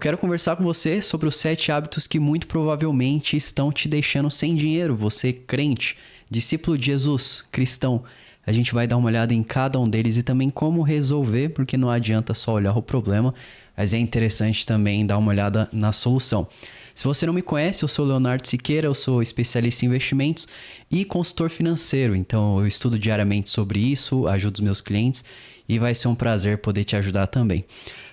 quero conversar com você sobre os 7 hábitos que muito provavelmente estão te deixando sem dinheiro. Você, crente, discípulo de Jesus, cristão. A gente vai dar uma olhada em cada um deles e também como resolver, porque não adianta só olhar o problema, mas é interessante também dar uma olhada na solução. Se você não me conhece, eu sou Leonardo Siqueira, eu sou especialista em investimentos e consultor financeiro. Então eu estudo diariamente sobre isso, ajudo os meus clientes e vai ser um prazer poder te ajudar também.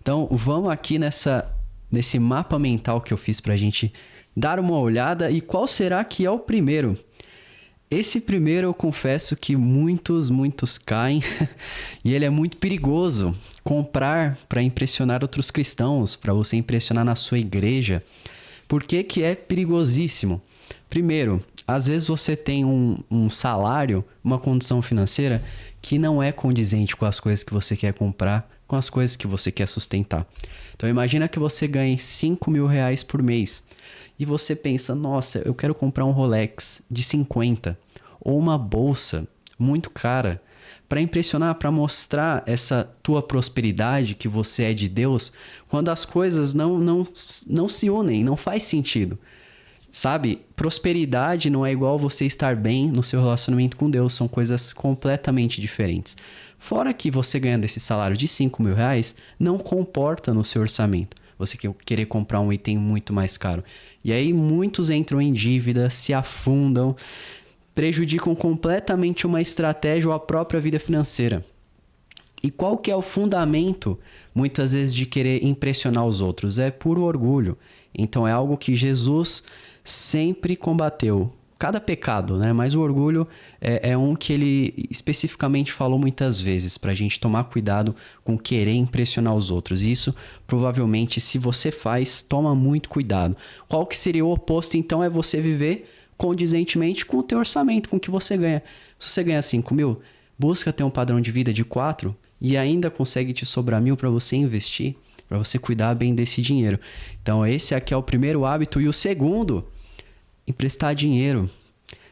Então vamos aqui nesse mapa mental que eu fiz para a gente dar uma olhada. E qual será que é o primeiro? Esse primeiro eu confesso que muitos caem e ele é muito perigoso. Comprar para impressionar outros cristãos, para você impressionar na sua igreja. Por que que é perigosíssimo? Primeiro, às vezes você tem um salário, uma condição financeira que não é condizente com as coisas que você quer comprar, com as coisas que você quer sustentar. Então imagina que você ganhe 5 mil reais por mês e você pensa, nossa, eu quero comprar um Rolex de 50 ou uma bolsa muito cara para impressionar, para mostrar essa tua prosperidade, que você é de Deus, quando as coisas não se unem, não faz sentido. Sabe, prosperidade não é igual você estar bem no seu relacionamento com Deus, são coisas completamente diferentes. Fora que você ganhando esse salário de 5 mil reais, não comporta no seu orçamento. Você querer comprar um item muito mais caro. E aí muitos entram em dívida, se afundam, prejudicam completamente uma estratégia ou a própria vida financeira. E qual que é o fundamento, muitas vezes, de querer impressionar os outros? É puro orgulho. Então é algo que Jesus sempre combateu. Cada pecado, né? Mas o orgulho é um que ele especificamente falou muitas vezes, para a gente tomar cuidado com querer impressionar os outros. Isso, provavelmente, se você faz, toma muito cuidado. Qual que seria o oposto, então, é você viver condizentemente com o teu orçamento, com o que você ganha. Se você ganha 5 mil, busca ter um padrão de vida de 4 e ainda consegue te sobrar 1.000 para você investir, para você cuidar bem desse dinheiro. Então esse aqui é o primeiro hábito. E o segundo, emprestar dinheiro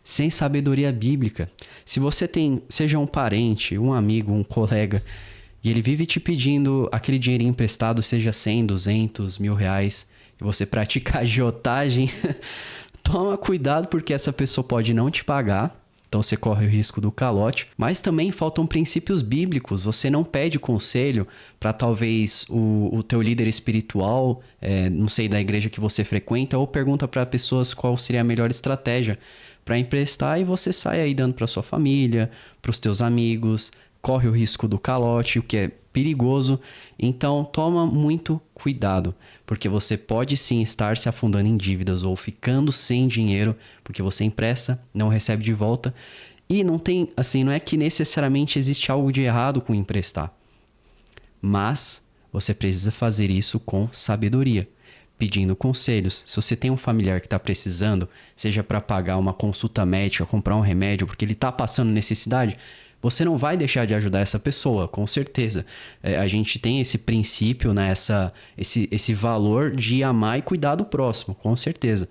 sem sabedoria bíblica. Se você seja um parente, um amigo, um colega, e ele vive te pedindo aquele dinheirinho emprestado, seja 100, 200, 1.000 reais, e você pratica agiotagem, toma cuidado, porque essa pessoa pode não te pagar, então você corre o risco do calote. Mas também faltam princípios bíblicos. Você não pede conselho para talvez o teu líder espiritual, não sei, da igreja que você frequenta, ou pergunta para pessoas qual seria a melhor estratégia para emprestar e você sai aí dando para sua família, para os teus amigos, corre o risco do calote, o que é perigoso. Então toma muito cuidado, porque você pode sim estar se afundando em dívidas ou ficando sem dinheiro, porque você empresta, não recebe de volta. E não tem, assim, não é que necessariamente existe algo de errado com emprestar, mas você precisa fazer isso com sabedoria, pedindo conselhos. Se você tem um familiar que está precisando, seja para pagar uma consulta médica, comprar um remédio, porque ele está passando necessidade, você não vai deixar de ajudar essa pessoa, com certeza. A gente tem esse princípio, né? Esse valor de amar e cuidar do próximo, com certeza.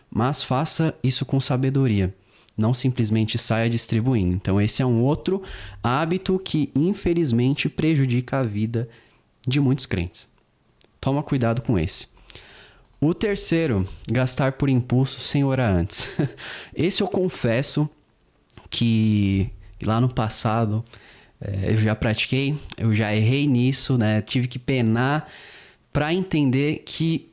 Mas faça isso com sabedoria. Não simplesmente saia distribuindo. Então esse é um outro hábito que infelizmente prejudica a vida de muitos crentes. Toma cuidado com esse. O terceiro, gastar por impulso sem orar antes. Esse eu confesso que lá no passado eu já pratiquei, eu já errei nisso, né? Tive que penar para entender que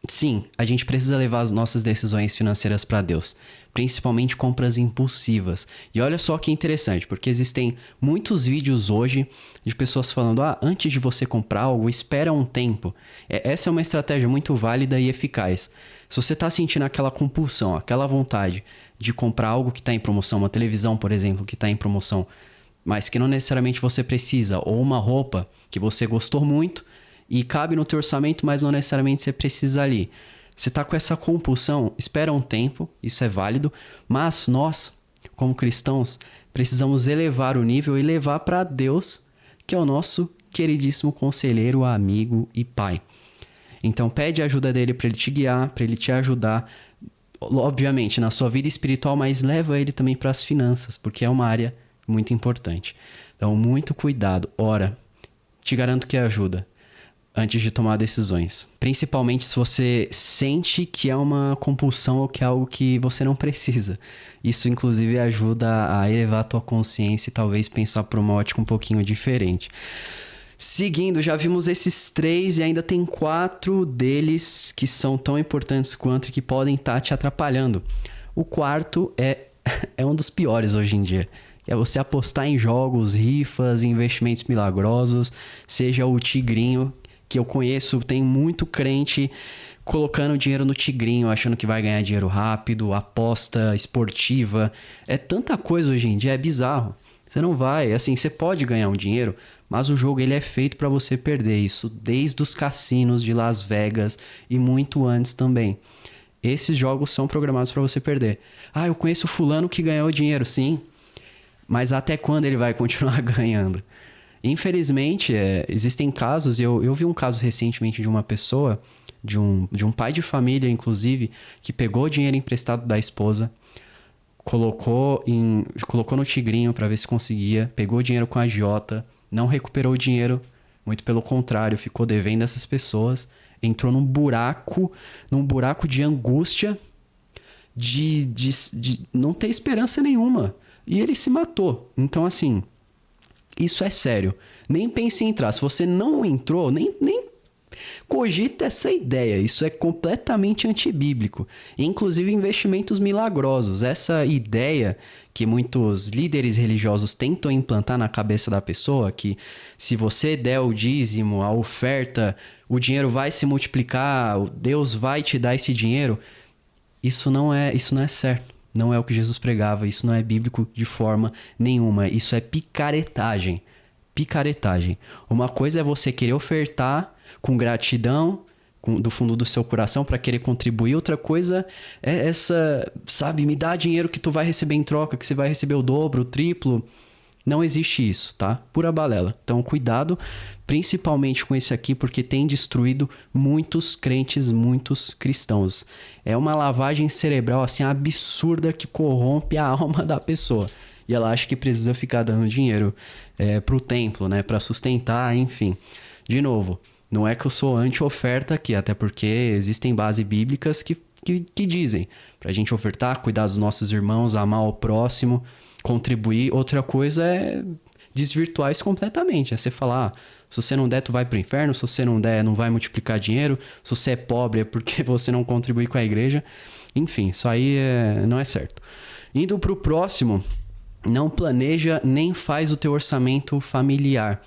sim, a gente precisa levar as nossas decisões financeiras para Deus, principalmente compras impulsivas. E olha só que interessante, porque existem muitos vídeos hoje de pessoas falando, antes de você comprar algo, espera um tempo. Essa é uma estratégia muito válida e eficaz. Se você está sentindo aquela compulsão, aquela vontade de comprar algo que está em promoção, uma televisão, por exemplo, que está em promoção, mas que não necessariamente você precisa, ou uma roupa que você gostou muito e cabe no teu orçamento, mas não necessariamente você precisa ali. Você está com essa compulsão, espera um tempo, isso é válido, mas nós, como cristãos, precisamos elevar o nível e levar para Deus, que é o nosso queridíssimo conselheiro, amigo e pai. Então pede a ajuda dele para ele te guiar, para ele te ajudar, obviamente, na sua vida espiritual, mas leva ele também para as finanças, porque é uma área muito importante. Então, muito cuidado. Ora, te garanto que ajuda. antes de tomar decisões. Principalmente se você sente que é uma compulsão ou que é algo que você não precisa. Isso, inclusive, ajuda a elevar a tua consciência e talvez pensar por uma ótica um pouquinho diferente. Seguindo, já vimos esses 3 e ainda tem 4 deles que são tão importantes quanto e que podem estar te atrapalhando. O quarto é um dos piores hoje em dia. É você apostar em jogos, rifas, investimentos milagrosos, seja o tigrinho, que eu conheço, tem muito crente colocando dinheiro no tigrinho, achando que vai ganhar dinheiro rápido, aposta esportiva. É tanta coisa hoje em dia, é bizarro. Você não vai, assim, você pode ganhar um dinheiro, mas o jogo ele é feito para você perder isso, desde os cassinos de Las Vegas e muito antes também. Esses jogos são programados para você perder. Ah, eu conheço fulano que ganhou dinheiro, sim, mas até quando ele vai continuar ganhando? Infelizmente, existem casos, eu vi um caso recentemente de uma pessoa, de um pai de família, inclusive, que pegou dinheiro emprestado da esposa, colocou no tigrinho para ver se conseguia, pegou dinheiro com a agiota, não recuperou o dinheiro, muito pelo contrário, ficou devendo essas pessoas, entrou num buraco de angústia, de não ter esperança nenhuma. E ele se matou. Então, assim, isso é sério. Nem pense em entrar. Se você não entrou, nem cogita essa ideia. Isso é completamente antibíblico. Inclusive investimentos milagrosos. Essa ideia que muitos líderes religiosos tentam implantar na cabeça da pessoa, que se você der o dízimo, a oferta, o dinheiro vai se multiplicar, Deus vai te dar esse dinheiro. Isso não é certo. Não é o que Jesus pregava. Isso não é bíblico de forma nenhuma. Isso é picaretagem. Picaretagem. Uma coisa é você querer ofertar com gratidão, do fundo do seu coração para querer contribuir. Outra coisa é essa, sabe, me dá dinheiro que tu vai receber em troca, que você vai receber o dobro, o triplo. Não existe isso, tá? Pura balela. Então, cuidado, principalmente com esse aqui, porque tem destruído muitos crentes, muitos cristãos. É uma lavagem cerebral, assim, absurda que corrompe a alma da pessoa. E ela acha que precisa ficar dando dinheiro pro templo, né? Pra sustentar, enfim. De novo, não é que eu sou anti-oferta aqui, até porque existem bases bíblicas que dizem pra gente ofertar, cuidar dos nossos irmãos, amar o próximo, contribuir. Outra coisa é desvirtuar isso completamente. É você falar, se você não der, tu vai pro inferno. Se você não der, não vai multiplicar dinheiro. Se você é pobre, é porque você não contribui com a igreja. Enfim, isso aí não é certo. Indo pro próximo, não planeja nem faz o teu orçamento familiar.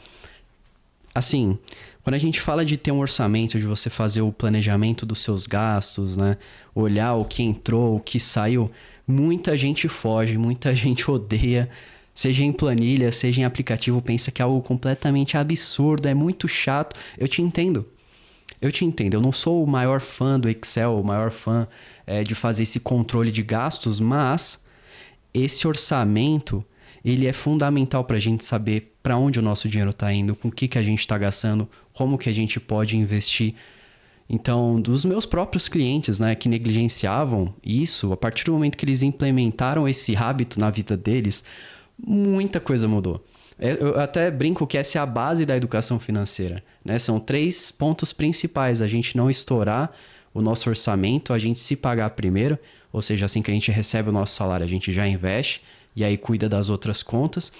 Assim, quando a gente fala de ter um orçamento, de você fazer o planejamento dos seus gastos, né? Olhar o que entrou, o que saiu, muita gente foge, muita gente odeia. Seja em planilha, seja em aplicativo, pensa que é algo completamente absurdo, é muito chato. Eu te entendo. Eu não sou o maior fã do Excel, o maior fã de fazer esse controle de gastos, mas esse orçamento, ele é fundamental para a gente saber para onde o nosso dinheiro está indo, com o que a gente está gastando, como que a gente pode investir. Então, dos meus próprios clientes, né, que negligenciavam isso, a partir do momento que eles implementaram esse hábito na vida deles, muita coisa mudou. Eu até brinco que essa é a base da educação financeira, né? São 3 pontos principais. A gente não estourar o nosso orçamento, a gente se pagar primeiro, ou seja, assim que a gente recebe o nosso salário, a gente já investe e aí cuida das outras contas,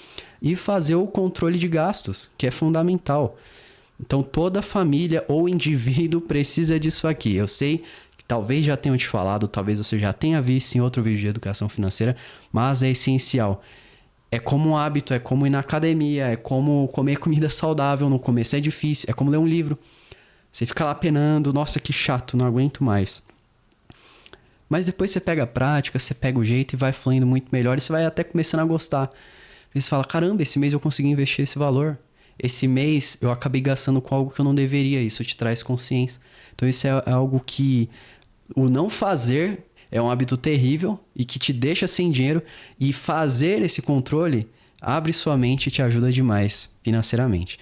e fazer o controle de gastos, que é fundamental. Então, toda família ou indivíduo precisa disso aqui. Eu sei que talvez já tenham te falado, talvez você já tenha visto em outro vídeo de educação financeira, mas é essencial. É como um hábito, é como ir na academia, é como comer comida saudável. No começo é difícil, é como ler um livro. Você fica lá penando, nossa, que chato, não aguento mais. Mas depois você pega a prática, você pega o jeito e vai fluindo muito melhor e você vai até começando a gostar. E você fala, caramba, esse mês eu consegui investir esse valor. Esse mês eu acabei gastando com algo que eu não deveria. Isso te traz consciência. Então isso é algo que o não fazer é um hábito terrível e que te deixa sem dinheiro. E fazer esse controle abre sua mente e te ajuda demais financeiramente.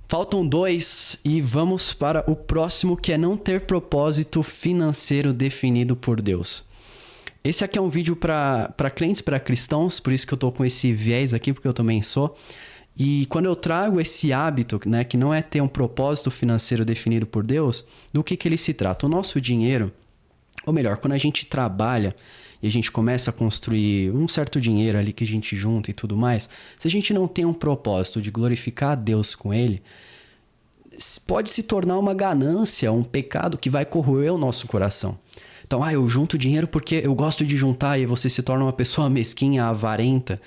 Faltam 2 e vamos para o próximo, que é não ter propósito financeiro definido por Deus. Esse aqui é um vídeo para crentes, para cristãos, por isso que eu tô com esse viés aqui, porque eu também sou. E quando eu trago esse hábito, né, que não é ter um propósito financeiro definido por Deus, do que ele se trata? O nosso dinheiro, ou melhor, quando a gente trabalha e a gente começa a construir um certo dinheiro ali que a gente junta e tudo mais, se a gente não tem um propósito de glorificar a Deus com ele, pode se tornar uma ganância, um pecado que vai corroer o nosso coração. Então, eu junto dinheiro porque eu gosto de juntar, e você se torna uma pessoa mesquinha, avarenta,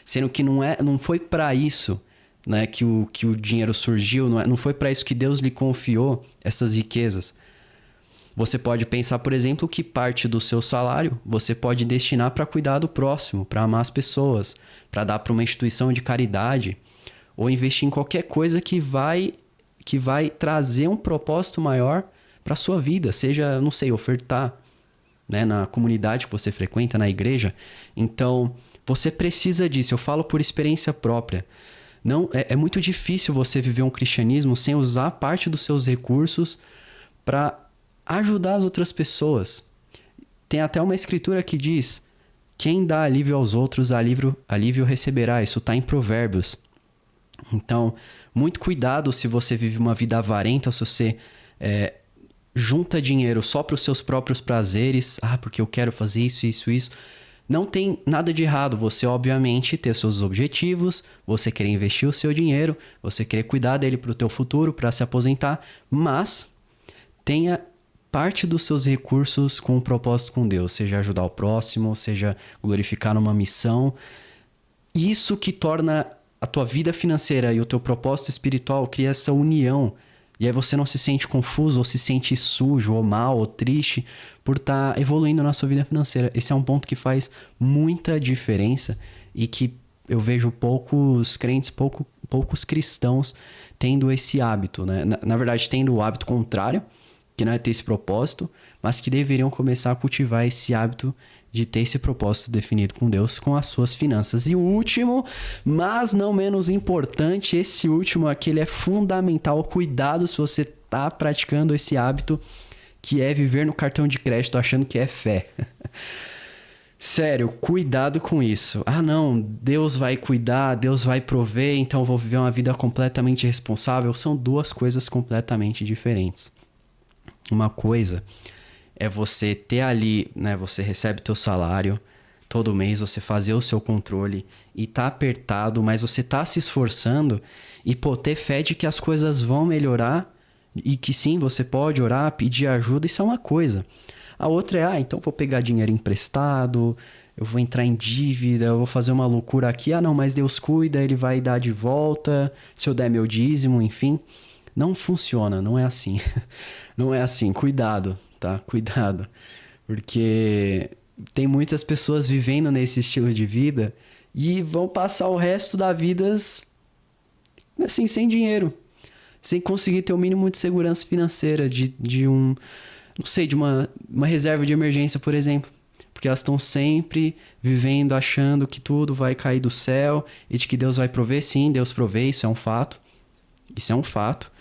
sendo que não foi para isso, né, que o dinheiro surgiu, não foi para isso que Deus lhe confiou essas riquezas. Você pode pensar, por exemplo, que parte do seu salário você pode destinar para cuidar do próximo, para amar as pessoas, para dar para uma instituição de caridade, ou investir em qualquer coisa que vai trazer um propósito maior para a sua vida, seja, não sei, ofertar, né, na comunidade que você frequenta, na igreja. Então, você precisa disso. Eu falo por experiência própria. Não, é muito difícil você viver um cristianismo sem usar parte dos seus recursos para ajudar as outras pessoas. Tem até uma escritura que diz: quem dá alívio aos outros, alívio receberá. Isso está em Provérbios. Então, muito cuidado se você vive uma vida avarenta, se você junta dinheiro só para os seus próprios prazeres. Porque eu quero fazer isso, isso, isso. Não tem nada de errado você, obviamente, ter seus objetivos, você querer investir o seu dinheiro, você querer cuidar dele para o teu futuro, para se aposentar, mas tenha parte dos seus recursos com um propósito com Deus, seja ajudar o próximo, seja glorificar numa missão. Isso que torna a tua vida financeira e o teu propósito espiritual, cria essa união. E aí você não se sente confuso, ou se sente sujo, ou mal, ou triste por estar evoluindo na sua vida financeira. Esse é um ponto que faz muita diferença e que eu vejo poucos crentes, poucos cristãos tendo esse hábito, né? Na verdade, tendo o hábito contrário, que não é ter esse propósito, mas que deveriam começar a cultivar esse hábito de ter esse propósito definido com Deus, com as suas finanças. E o último, mas não menos importante, esse último aqui, ele é fundamental. Cuidado se você está praticando esse hábito, que é viver no cartão de crédito achando que é fé. Sério, cuidado com isso. Não, Deus vai cuidar, Deus vai prover, então eu vou viver uma vida completamente responsável. São duas coisas completamente diferentes. Uma coisa é você ter ali, né, você recebe teu salário todo mês, você fazer o seu controle e tá apertado, mas você tá se esforçando e ter fé de que as coisas vão melhorar e que sim, você pode orar, pedir ajuda, isso é uma coisa. A outra é, então vou pegar dinheiro emprestado, eu vou entrar em dívida, eu vou fazer uma loucura aqui, não, mas Deus cuida, Ele vai dar de volta, se eu der meu dízimo, enfim. Não funciona, não é assim. Não é assim, cuidado, tá? Cuidado. Porque tem muitas pessoas vivendo nesse estilo de vida e vão passar o resto da vida assim, sem dinheiro. Sem conseguir ter o mínimo de segurança financeira, de uma reserva de emergência, por exemplo. Porque elas estão sempre vivendo, achando que tudo vai cair do céu e de que Deus vai prover. Sim, Deus provê, isso é um fato. Isso é um fato.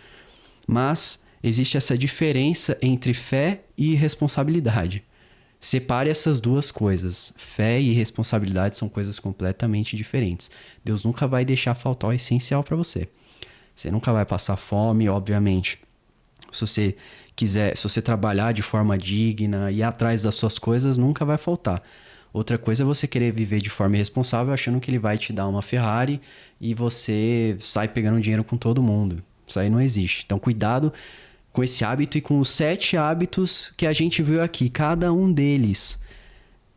Mas existe essa diferença entre fé e responsabilidade. Separe essas duas coisas. Fé e responsabilidade são coisas completamente diferentes. Deus nunca vai deixar faltar o essencial para você. Você nunca vai passar fome, obviamente. Se você trabalhar de forma digna e ir atrás das suas coisas, nunca vai faltar. Outra coisa é você querer viver de forma irresponsável, achando que ele vai te dar uma Ferrari e você sai pegando dinheiro com todo mundo. Isso aí não existe. Então, cuidado com esse hábito e com os 7 hábitos que a gente viu aqui. Cada um deles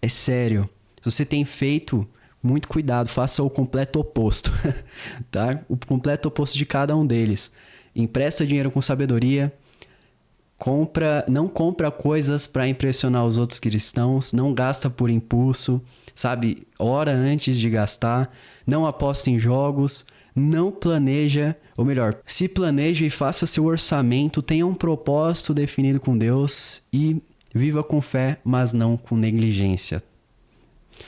é sério. Se você tem feito, muito cuidado. Faça o completo oposto. Tá? O completo oposto de cada um deles. Empresta dinheiro com sabedoria. Não compra coisas para impressionar os outros cristãos. Não gasta por impulso. Sabe? Ora antes de gastar. Não aposta em jogos. Não planeja, ou melhor, se planeja e faça seu orçamento, tenha um propósito definido com Deus e viva com fé, mas não com negligência.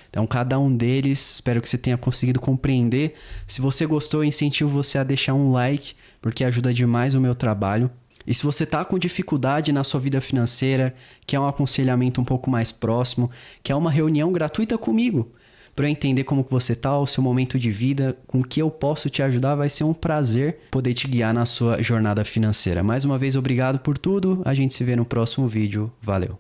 Então, cada um deles, espero que você tenha conseguido compreender. Se você gostou, eu incentivo você a deixar um like, porque ajuda demais o meu trabalho. E se você está com dificuldade na sua vida financeira, quer um aconselhamento um pouco mais próximo, quer uma reunião gratuita comigo, para eu entender como que você tá, o seu momento de vida, com o que eu posso te ajudar. Vai ser um prazer poder te guiar na sua jornada financeira. Mais uma vez, obrigado por tudo. A gente se vê no próximo vídeo. Valeu!